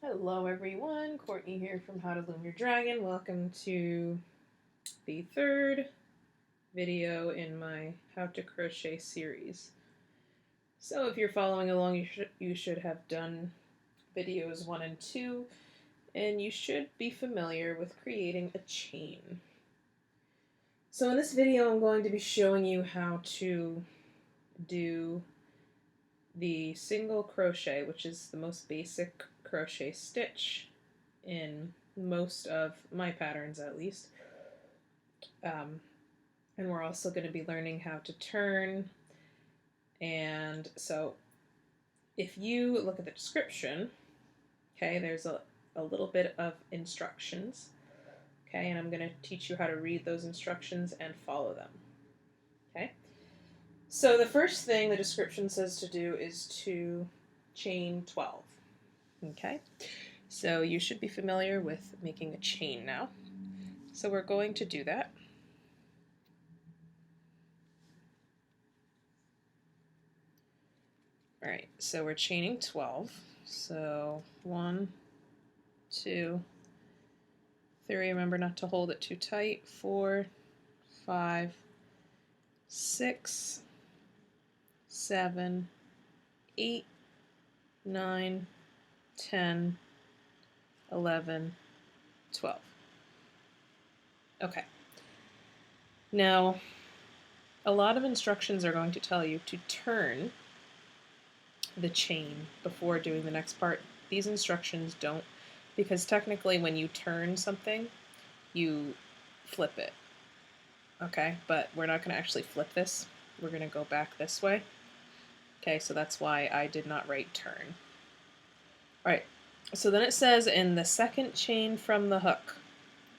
Hello everyone, Courtney here from How to Loom Your Dragon. Welcome to the third video in my How to Crochet series. So if you're following along, you should have done videos 1 and 2, and you should be familiar with creating a chain. So in this video I'm going to be showing you how to do the single crochet, which is the most basic crochet stitch in most of my patterns at least. And we're also going to be learning how to turn. And so if you look at the description, okay, there's a little bit of instructions, okay, and I'm going to teach you how to read those instructions and follow them, okay. So the first thing the description says to do is to chain 12, okay. So you should be familiar with making a chain now. So we're going to do that. All right, so we're chaining 12. So 1, 2, 3. Remember not to hold it too tight. 4, 5, 6, 7, 8, 9, 10, 11, 12. Okay. Now, a lot of instructions are going to tell you to turn the chain before doing the next part. These instructions don't, because technically when you turn something, you flip it. Okay, but we're not going to actually flip this. We're going to go back this way. Okay, so that's why I did not write turn. All right, so then it says in the second chain from the hook.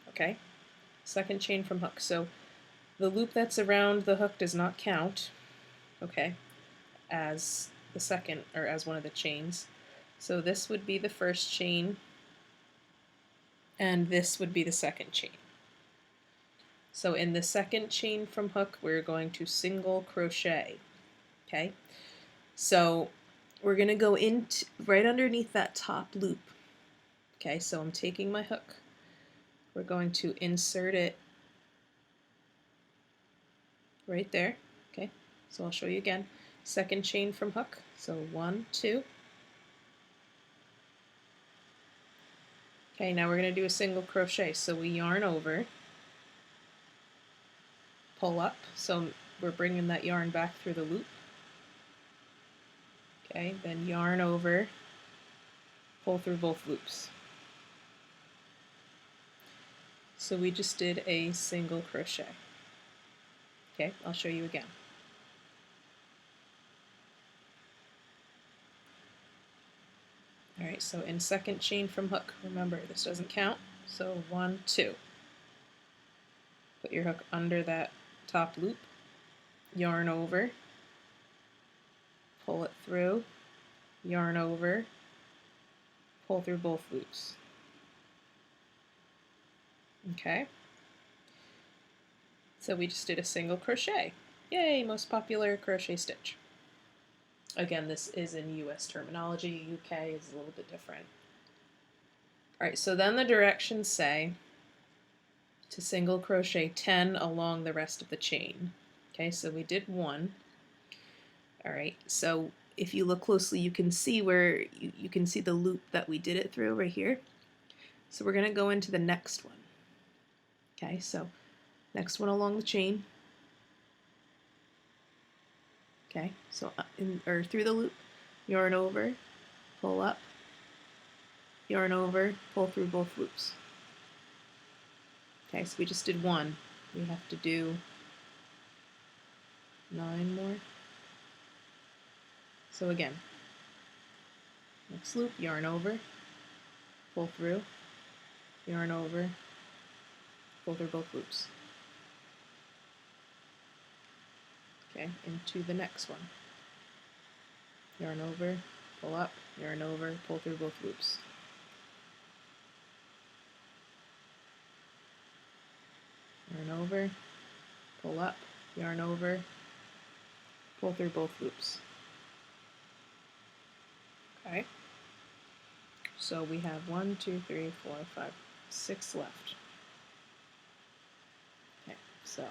Okay, second chain from hook. So the loop that's around the hook does not count, okay, as the second, or as one of the chains. So this would be the first chain, and this would be the second chain. So in the second chain from hook, we're going to single crochet, okay? So we're going to go into right underneath that top loop, okay? So I'm taking my hook. We're going to insert it right there, okay? So I'll show you again. Second chain from hook, so 1, 2. Okay, now we're going to do a single crochet. So we yarn over, pull up, so we're bringing that yarn back through the loop. Okay, then yarn over, pull through both loops. So we just did a single crochet. Okay, I'll show you again. Alright, so in second chain from hook, remember this doesn't count, so 1, 2. Put your hook under that top loop, yarn over, pull it through, yarn over, pull through both loops. Okay, so we just did a single crochet. Yay, most popular crochet stitch. Again, this is in US terminology. UK is a little bit different. Alright, so then the directions say to single crochet 10 along the rest of the chain. Okay, so we did 1. Alright, so if you look closely, you can see where you can see the loop that we did it through right here. So we're going to go into the next one. Okay, so next one along the chain. Okay, so through the loop, yarn over, pull up, yarn over, pull through both loops. Okay, so we just did 1. We have to do 9 more. So again, next loop, yarn over, pull through, yarn over, pull through both loops. Okay, into the next one. Yarn over, pull up, yarn over, pull through both loops. Yarn over, pull up, yarn over, pull through both loops. Okay. So we have 1, 2, 3, 4, 5, 6 left. Okay, so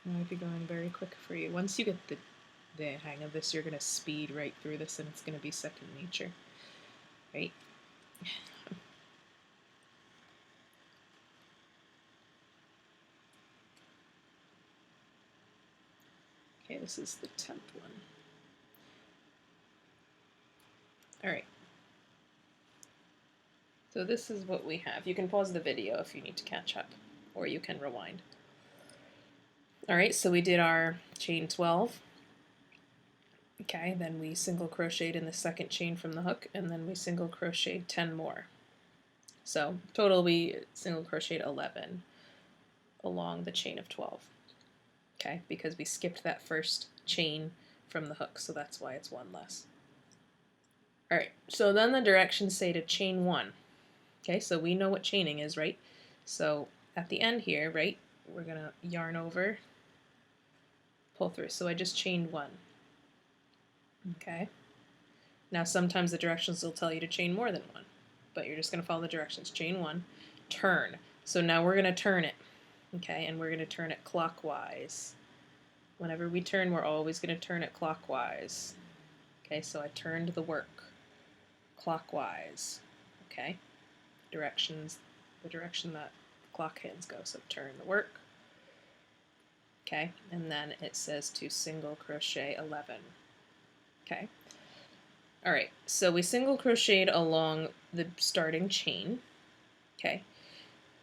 I might be going very quick for you. Once you get the hang of this, you're going to speed right through this and it's going to be second nature, right? Okay, this is the 10th one. All right. So this is what we have. You can pause the video if you need to catch up, or you can rewind. All right, so we did our chain 12. Okay, then we single crocheted in the second chain from the hook, and then we single crocheted 10 more. So total we single crocheted 11 along the chain of 12. Okay, because we skipped that first chain from the hook, so that's why it's one less. All right, so then the directions say to chain 1. Okay, so we know what chaining is, right? So at the end here, right, we're gonna yarn over, pull through. So I just chained 1. Okay. Now sometimes the directions will tell you to chain more than 1, but you're just gonna follow the directions. Chain 1, turn. So now we're gonna turn it. Okay, and we're gonna turn it clockwise. Whenever we turn, we're always gonna turn it clockwise. Okay, so I turned the work clockwise. Okay, directions, the direction that clock hands go. So turn the work. Okay, and then it says to single crochet 11. Okay. All right, so we single crocheted along the starting chain. Okay,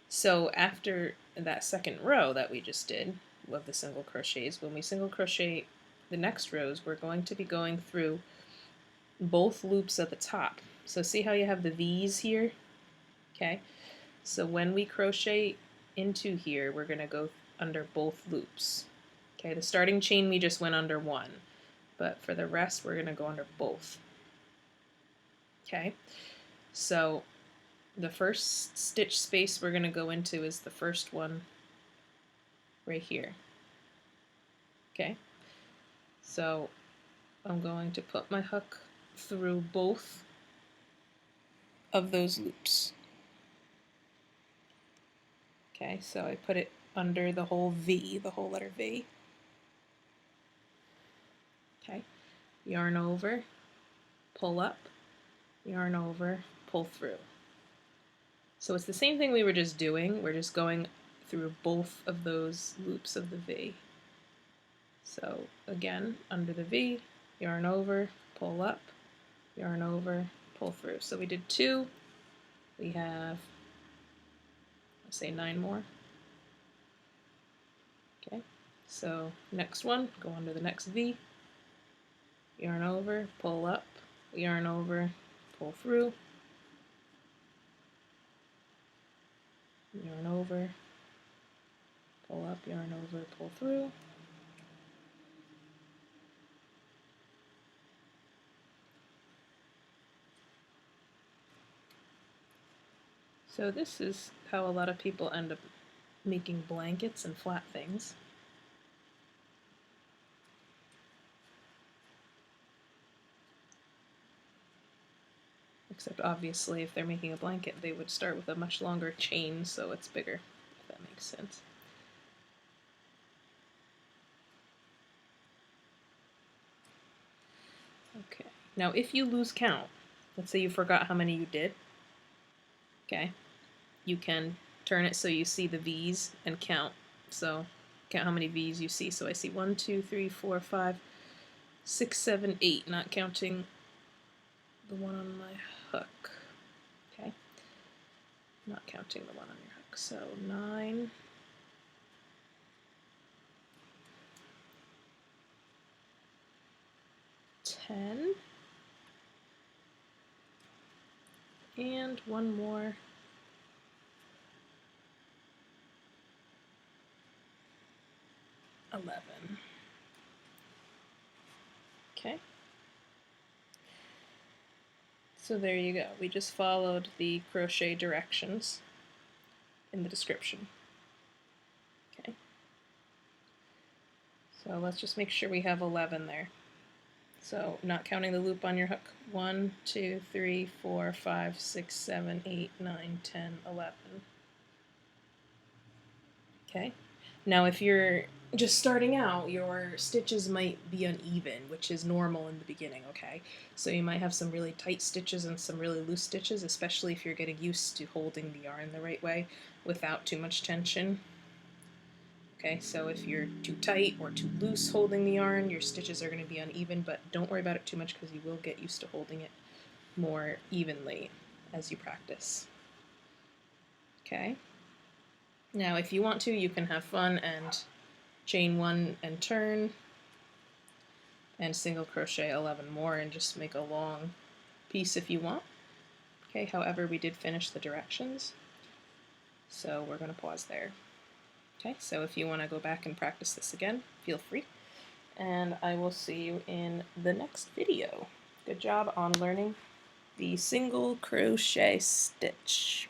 so after that second row that we just did of the single crochets, when we single crochet the next rows, we're going to be going through both loops at the top. So see how you have the V's here? Okay, so when we crochet into here, we're going to go under both loops. Okay, the starting chain we just went under one, but for the rest we're going to go under both. Okay, so the first stitch space we're going to go into is the first one right here. Okay, so I'm going to put my hook through both of those loops. Okay, so I put it under the whole V, the whole letter V. Okay, yarn over, pull up, yarn over, pull through. So it's the same thing we were just doing, we're just going through both of those loops of the V. So again, under the V, yarn over, pull up, yarn over, pull through. So we did 2, we have, let's say 9 more. Okay, so next one, go under the next V, yarn over, pull up, yarn over, pull through, yarn over, pull up, yarn over, pull through. So this is how a lot of people end up making blankets and flat things. Except obviously if they're making a blanket they would start with a much longer chain so it's bigger, if that makes sense. Okay, now if you lose count, let's say you forgot how many you did, okay, you can turn it so you see the V's and count. So count how many V's you see. So I see 1, 2, 3, 4, 5, 6, 7, 8, not counting the one on my hook. Okay, not counting the one on your hook. So 9, 10, and one more. 11. Okay. So there you go. We just followed the crochet directions in the description. Okay. So let's just make sure we have 11 there. So not counting the loop on your hook. 1, 2, 3, 4, 5, 6, 7, 8, 9, 10, 11. Okay. Now if you're just starting out, your stitches might be uneven, which is normal in the beginning, okay? So you might have some really tight stitches and some really loose stitches, especially if you're getting used to holding the yarn the right way without too much tension. Okay, so if you're too tight or too loose holding the yarn, your stitches are going to be uneven, but don't worry about it too much because you will get used to holding it more evenly as you practice. Okay. Now if you want to, you can have fun and chain 1 and turn, and single crochet 11 more and just make a long piece if you want. Okay, however, we did finish the directions, so we're going to pause there. Okay, so if you want to go back and practice this again, feel free, and I will see you in the next video. Good job on learning the single crochet stitch.